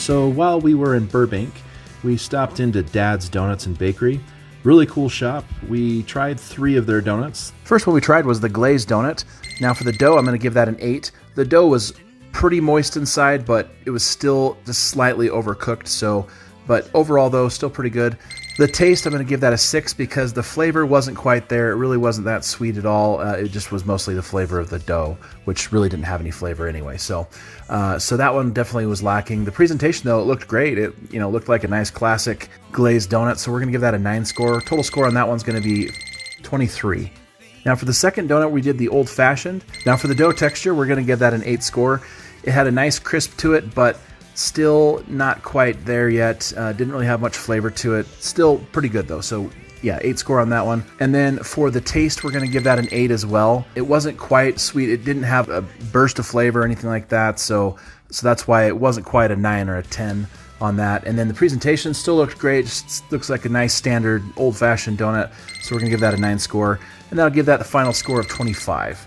So while we were in Burbank, we stopped into Dad's Donuts and Bakery. Really cool shop. We tried 3 of their donuts. First one we tried was the glazed donut. Now for the dough, I'm going to give that an 8. The dough was pretty moist inside, but it was still just slightly overcooked. But overall though, still pretty good. The taste, I'm going to give that a 6 because the flavor wasn't quite there. It really wasn't that sweet at all. It just was mostly the flavor of the dough, which really didn't have any flavor anyway. So that one definitely was lacking. The presentation though, it looked great. It looked like a nice classic glazed donut. So we're going to give that a 9 score. Total score on that one's going to be 23. Now for the second donut, we did the old fashioned. Now for the dough texture, we're going to give that an 8 score. It had a nice crisp to it, but still not quite there yet. Didn't really have much flavor to it. Still pretty good though. So yeah, 8 score on that one. And then for the taste, we're going to give that an 8 as well. It wasn't quite sweet. It didn't have a burst of flavor or anything like that. So that's why it wasn't quite a 9 or a 10 on that. And then the presentation still looked great. Just looks like a nice standard old-fashioned donut. So we're going to give that a 9 score. And that'll give that the final score of 25.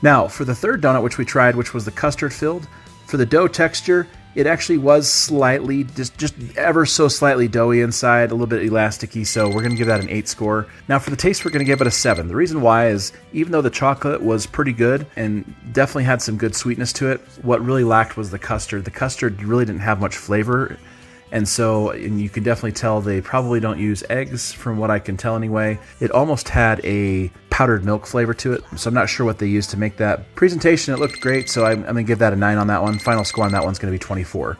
Now for the third donut, which we tried, which was the custard filled, for the dough texture, it actually was slightly, just ever so slightly doughy inside, a little bit elasticy, so we're going to give that an 8 score. Now for the taste, we're going to give it a 7. The reason why is, even though the chocolate was pretty good and definitely had some good sweetness to it, what really lacked was the custard. The custard really didn't have much flavor, and you can definitely tell they probably don't use eggs, from what I can tell anyway. It almost had a powdered milk flavor to it, so I'm not sure what they used to make that. Presentation, it looked great, so I'm going to give that a 9 on that one. Final score on that one's going to be 24.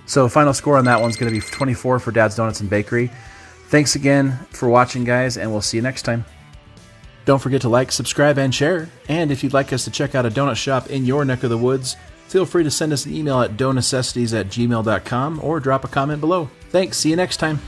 So final score on that one's going to be 24 for Dad's Donuts and Bakery. Thanks again for watching, guys, and we'll see you next time. Don't forget to like, subscribe, and share. And if you'd like us to check out a donut shop in your neck of the woods, feel free to send us an email at doughnecessities@gmail.com or drop a comment below. Thanks, see you next time.